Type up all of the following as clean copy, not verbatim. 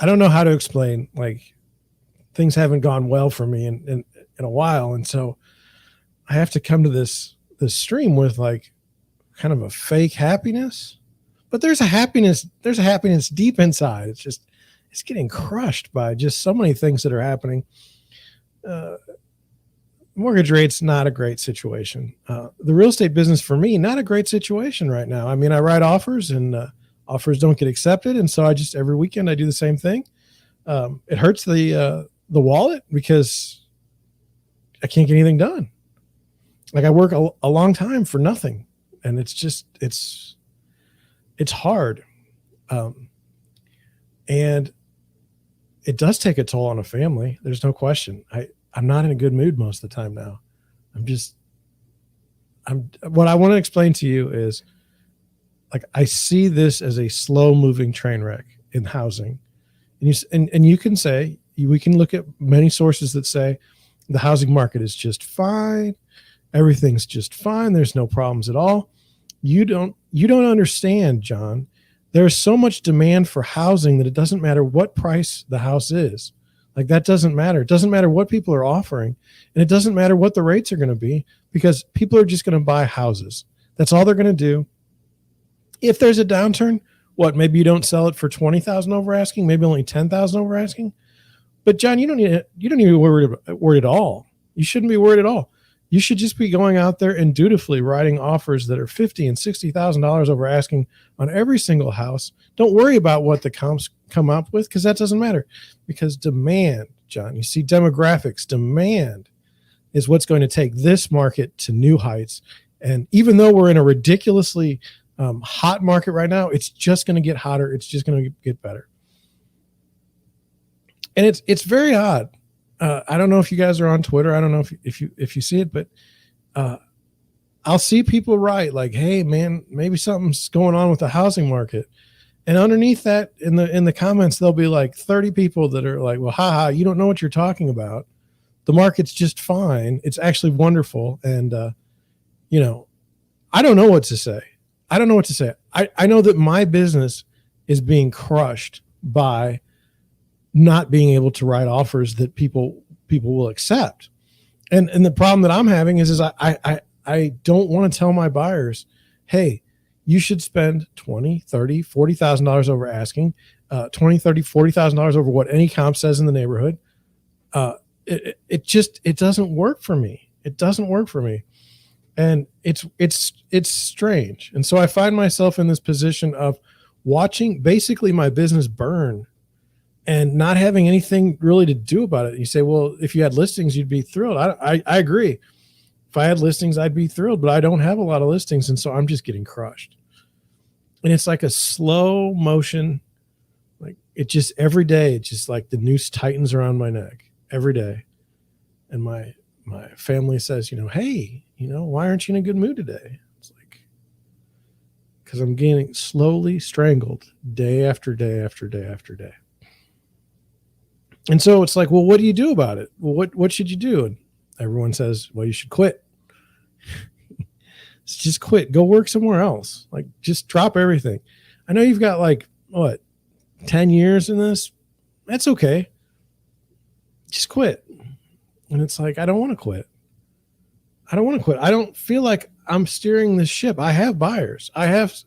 I don't know how to explain, like, things haven't gone well for me in a while. And so I have to come to this stream with like kind of a fake happiness. But there's a happiness deep inside. It's getting crushed by just so many things that are happening. Uh, Mortgage rates, not a great situation. The real estate business for me, not a great situation right now. I mean, I write offers and offers don't get accepted. And so I just, every weekend I do the same thing. It hurts the wallet because I can't get anything done. Like I work a long time for nothing, and it's hard, um, and it does take a toll on a family. There's no question. I'm not in a good mood most of the time now. I'm just I'm what I want to explain to you is like I see this as a slow moving train wreck in housing, and you can say we can look at many sources that say the housing market is just fine. Everything's just fine. There's no problems at all. You don't understand, John. There's so much demand for housing that it doesn't matter what price the house is. Like that doesn't matter. It doesn't matter what people are offering, and it doesn't matter what the rates are going to be because people are just going to buy houses. That's all they're going to do. If there's a downturn, what, maybe you don't sell it for 20,000 over asking, maybe only 10,000 over asking. But John, you don't need to be worried at all. You shouldn't be worried at all. You should just be going out there and dutifully writing offers that are $50,000 and $60,000 over asking on every single house. Don't worry about what the comps come up with because that doesn't matter. Because demand, John, you see demographics, demand is what's going to take this market to new heights. And even though we're in a ridiculously hot market right now, it's just going to get hotter. It's just going to get better. And it's very odd. I don't know if you guys are on Twitter. I don't know if you see it, but I'll see people write like, "Hey, man, maybe something's going on with the housing market," and underneath that, in the comments, there'll be like 30 people that are like, "Well, haha, you don't know what you're talking about. The market's just fine. It's actually wonderful." And I don't know what to say. I don't know what to say. I know that my business is being crushed by not being able to write offers that people will accept. And the problem that I'm having is I don't want to tell my buyers, hey, you should spend $20, $30, $40,000 over asking, $20, $30, $40,000 over what any comp says in the neighborhood. It doesn't work for me. It doesn't work for me. And it's strange. And so I find myself in this position of watching basically my business burn and not having anything really to do about it. You say, well, if you had listings, you'd be thrilled. I agree. If I had listings, I'd be thrilled, but I don't have a lot of listings. And so I'm just getting crushed. And it's like a slow motion. Like it just every day, it's just like the noose tightens around my neck every day. And my family says, hey, why aren't you in a good mood today? It's like, because I'm getting slowly strangled day after day after day after day. And so it's like, well, what do you do about it? Well, what should you do? And everyone says, well, you should quit. Just quit. Go work somewhere else. Like, just drop everything. I know you've got 10 years in this. That's okay. Just quit. And it's like, I don't want to quit. I don't feel like I'm steering this ship. I have buyers. I have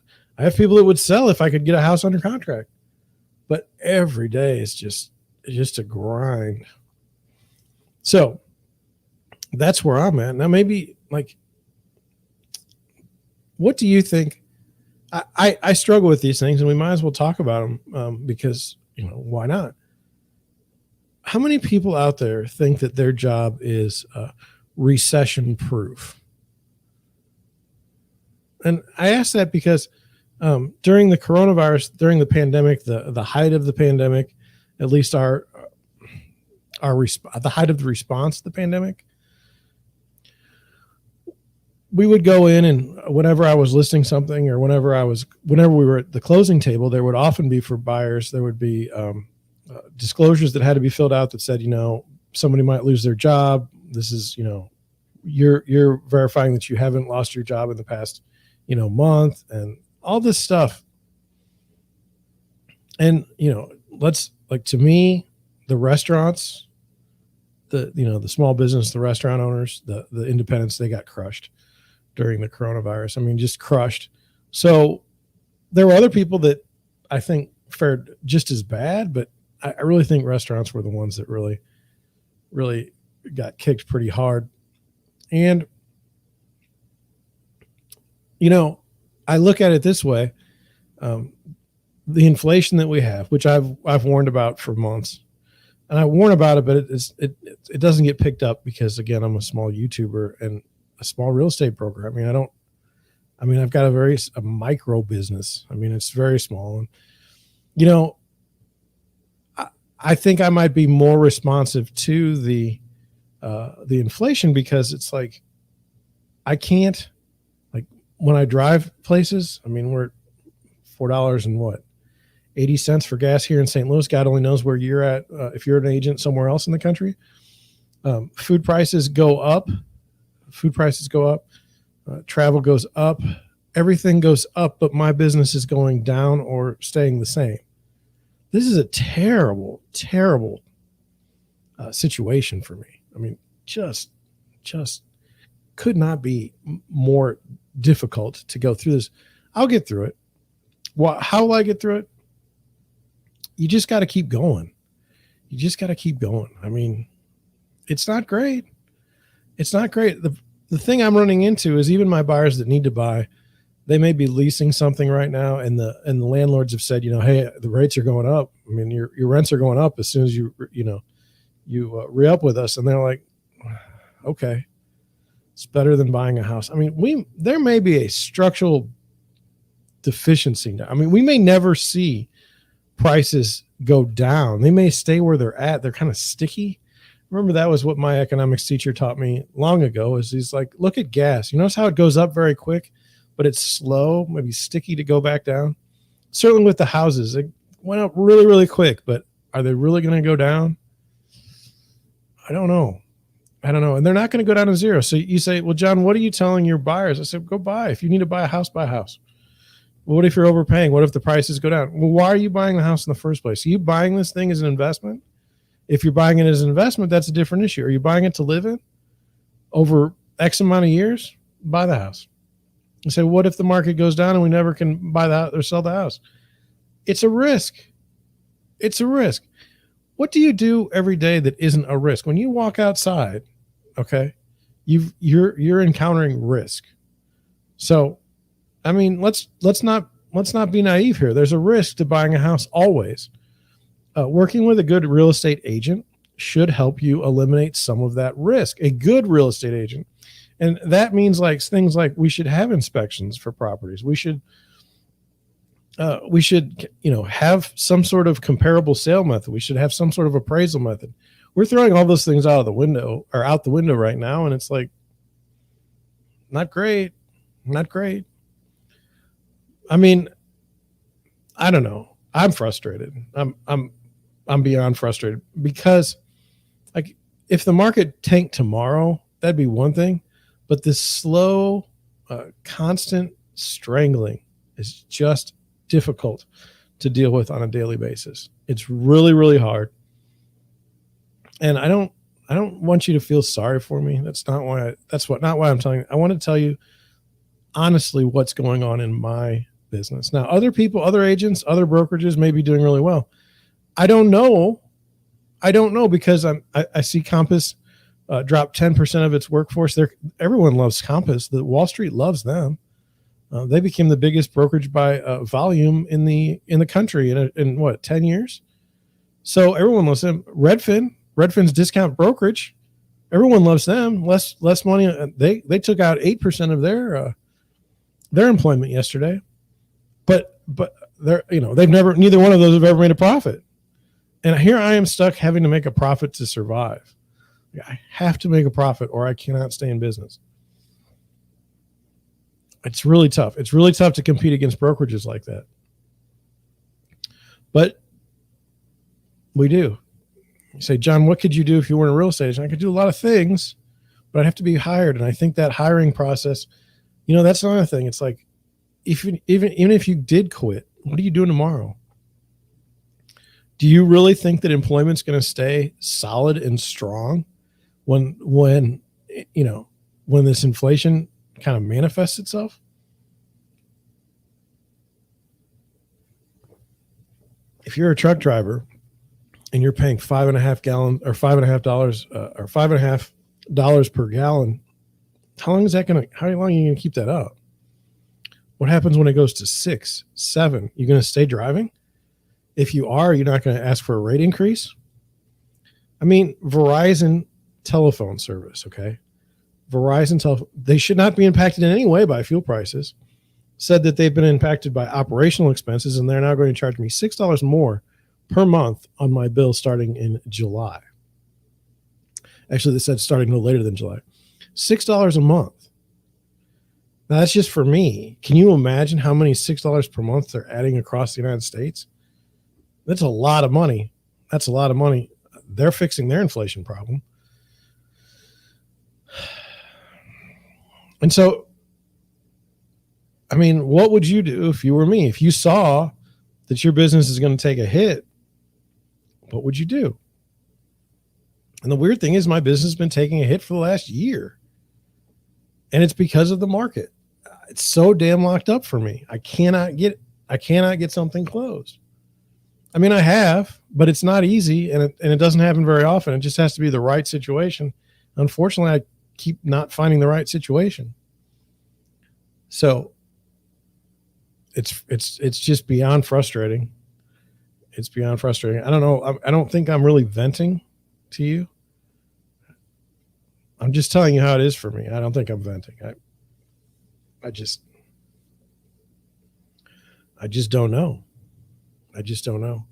people that would sell if I could get a house under contract. But every day is just a grind. So that's where I'm at. Now, maybe what do you think? I struggle with these things, and we might as well talk about them because, why not? How many people out there think that their job is recession proof? And I ask that because during the coronavirus, during the pandemic, the height of the pandemic, at least the height of the response to the pandemic, we would go in, and whenever I was listing something or whenever we were at the closing table, there would often be for buyers, there would be disclosures that had to be filled out that said, somebody might lose their job. This is, you're verifying that you haven't lost your job in the past, month, and all this stuff. And, let's like to me, the restaurants, the small business, the restaurant owners, the independents, they got crushed during the coronavirus. I mean, just crushed. So there were other people that I think fared just as bad, but I really think restaurants were the ones that really, really got kicked pretty hard. And, I look at it this way. The inflation that we have, which I've warned about for months, and I warn about it, but it doesn't get picked up because, again, I'm a small YouTuber and a small real estate broker. I've got a micro business. I mean, it's very small. And, I think I might be more responsive to the inflation because it's like, I can't, like when I drive places, I mean, we're $4 and what, 80 cents for gas here in St. Louis. God only knows where you're at. If you're an agent somewhere else in the country, food prices go up. Travel goes up. Everything goes up, but my business is going down or staying the same. This is a terrible, terrible situation for me. I mean, just could not be more difficult to go through this. I'll get through it. How will I get through it? You just got to keep going. I mean, it's not great. The thing I'm running into is even my buyers that need to buy, they may be leasing something right now, and the landlords have said, hey, the rates are going up. I mean, your rents are going up as soon as you re-up with us, and they're like, okay, it's better than buying a house. I mean, there may be a structural deficiency now. I mean, we may never see prices go down. They may stay where they're at. They're kind of sticky. Remember, that was what my economics teacher taught me long ago. Is he's like, look at gas. You notice how it goes up very quick, but it's slow, maybe sticky to go back down. Certainly with the houses, it went up really, really quick, but are they really going to go down? I don't know. And they're not going to go down to zero. So you say, well, John, what are you telling your buyers? I said, go buy. If you need to buy a house, buy a house. Well, what if you're overpaying? What if the prices go down? Well, why are you buying the house in the first place? Are you buying this thing as an investment? If you're buying it as an investment, that's a different issue. Are you buying it to live in over X amount of years? Buy the house. You say, what if the market goes down and we never can buy the house or sell the house? It's a risk. What do you do every day that isn't a risk? When you walk outside, okay, you're encountering risk. So, I mean, let's not be naive here. There's a risk to buying a house always. Working with a good real estate agent should help you eliminate some of that risk. A good real estate agent. And that means like things like we should have inspections for properties. We should have some sort of comparable sale method. We should have some sort of appraisal method. We're throwing all those things out the window right now. And it's like, not great. I mean, I don't know. I'm frustrated. I'm beyond frustrated because, like, if the market tanked tomorrow, that'd be one thing, but this slow, constant strangling is just difficult to deal with on a daily basis. It's really, really hard, and I don't want you to feel sorry for me. That's not why I'm telling you. I want to tell you honestly what's going on in my business. Now, other people, other agents, other brokerages may be doing really well. I don't know because I see Compass drop 10% of its workforce. Everyone loves Compass. The Wall Street loves them. They became the biggest brokerage by volume in the country in what, 10 years? So everyone loves them. Redfin's discount brokerage. Everyone loves them. Less money. They took out 8% of their employment yesterday. But neither one of those have ever made a profit. And here I am stuck having to make a profit to survive. I have to make a profit or I cannot stay in business. It's really tough. It's really tough to compete against brokerages like that. But we do. You say, John, what could you do if you weren't a real estate agent? I could do a lot of things, but I'd have to be hired. And I think that hiring process, that's another thing. It's like, even if you did quit, what are you doing tomorrow? Do you really think that employment's going to stay solid and strong when you know, when this inflation kind of manifests itself? If you're a truck driver and you're paying $5.50 or $5.50 or $5.50 per gallon, how long are you going to keep that up? What happens when it goes to 6, 7? You going to stay driving? If you are, you're not going to ask for a rate increase. I mean, Verizon telephone service, okay? Verizon telephone, they should not be impacted in any way by fuel prices. Said that they've been impacted by operational expenses, and they're now going to charge me $6 more per month on my bill starting in July. Actually, they said starting no later than July. $6 a month. Now, that's just for me. Can you imagine how many $6 per month they're adding across the United States? That's a lot of money. That's a lot of money. They're fixing their inflation problem. And so, I mean, what would you do if you were me? If you saw that your business is going to take a hit, what would you do? And the weird thing is my business has been taking a hit for the last year. And it's because of the market. It's so damn locked up for me. I cannot get something closed. I mean, I have, but it's not easy, and it doesn't happen very often. It just has to be the right situation. Unfortunately, I keep not finding the right situation. So it's just beyond frustrating. It's beyond frustrating. I don't know. I don't think I'm really venting to you. I'm just telling you how it is for me. I don't think I'm venting. I just don't know. I just don't know.